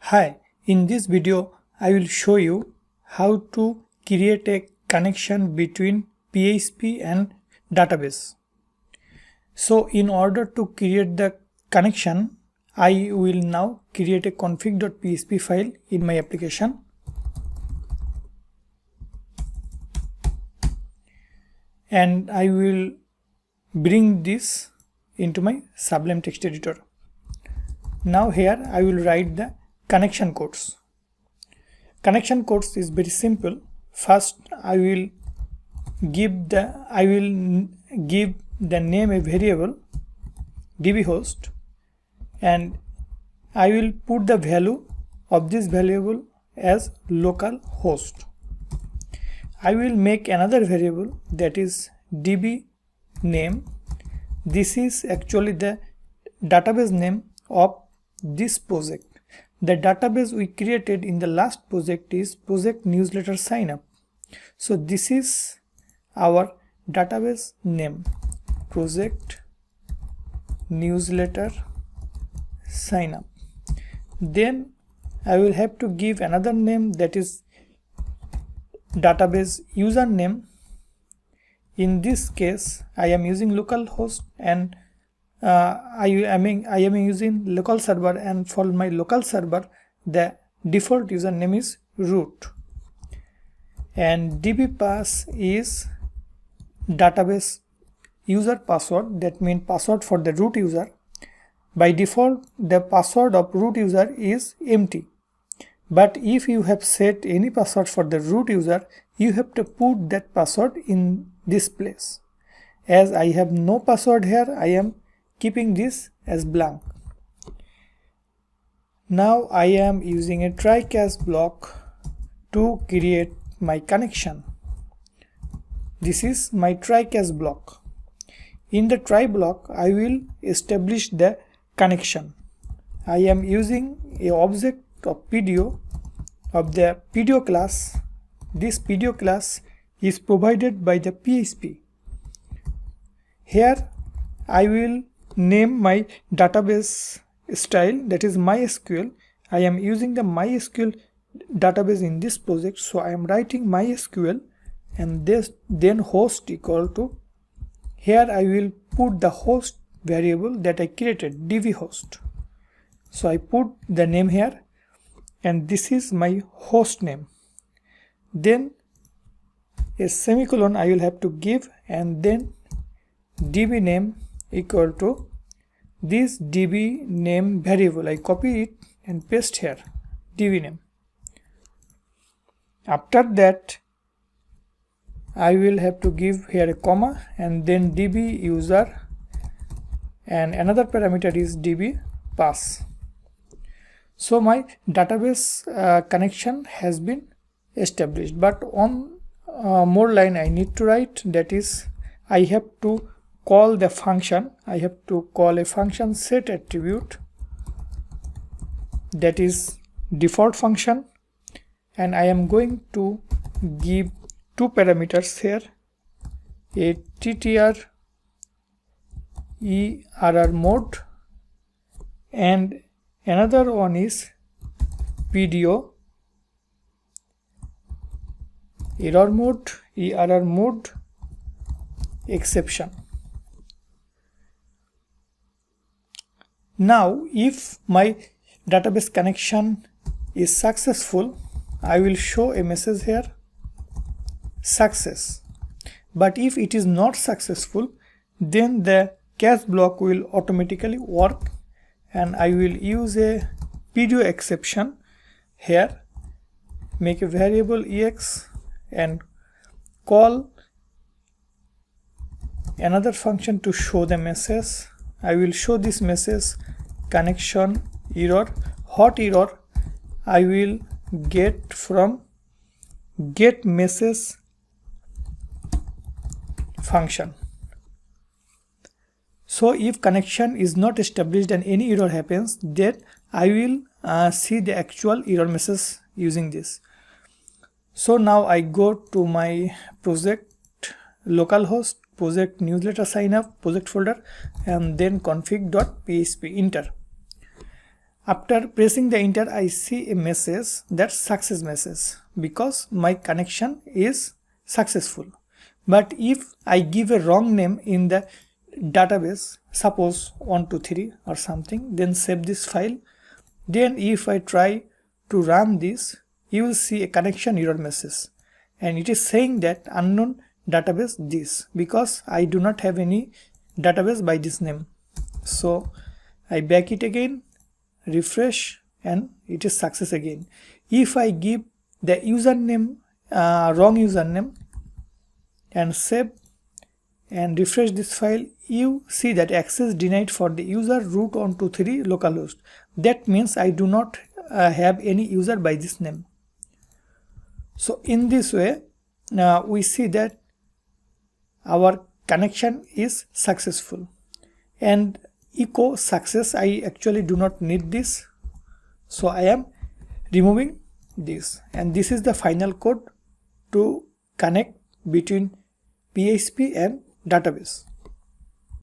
Hi, in this video I will show you how to create a connection between PHP and database. So in order to create the connection, I will now create a config.php file in my application. And I will bring this into my Sublime text editor. Now here I will write the connection codes. Connection codes is very simple. First I will give the name a variable dbHost, and I will put the value of this variable as localhost. I will make another variable that is dbName. This is actually the database name of this project. The database we created in the last project is project newsletter signup. So this is our database name, project newsletter signup. Then I will have to give another name, that is database username. In this case I am using localhost, and I am using local server, and for my local server the default username is root, and dbpass is database user password, that means password for the root user. By default the password of root user is empty, but if you have set any password for the root user, you have to put that password in this place. As I have no password here, I am keeping this as blank. Now I am using a try catch block to create my connection. This is my try catch block. In the try block I will establish the connection. I am using a object of PDO of the PDO class. This PDO class is provided by the PHP. Here I will name my database style, that is MySQL. I am using the MySQL database in this project, so I am writing MySQL and then host equal to, here I will put the host variable that I created, dbHost. So I put the name here, and this is my host name. Then a semicolon I will have to give, and then dbName equal to this dbName variable. I copy it and paste here, dbName. After that I will have to give here a comma, and then dbUser, and another parameter is dbPass. So my database connection has been established, but on more line I need to write, that is I have to call the function. I have to call a function set attribute, that is default function, and I am going to give two parameters here, a ttr error mode, and another one is PDO error mode exception. Now if my database connection is successful, I will show a message here, success. But if it is not successful, then the catch block will automatically work, and I will use a PDO exception here, make a variable ex and call another function to show the message. I will show this message, connection error. Hot error I will get from get message function. So if connection is not established and any error happens, then I will see the actual error message using this. So now I go to my project localhost, project newsletter signup, project folder, and then config.php, enter. After pressing the enter, I see a message, that success message, because my connection is successful. But if I give a wrong name in the database, suppose 123 or something, then save this file. Then if I try to run this, you will see a connection error message, and it is saying that unknown database this, because I do not have any database by this name. So I back it again, refresh, and it is success again. If I give the username wrong username and save and refresh this file, you see that access denied for the user root 123 localhost. That means I do not have any user by this name. So in this way, we see that our connection is successful. And echo success, I actually do not need this, so I am removing this. And this is the final code to connect between PHP and database.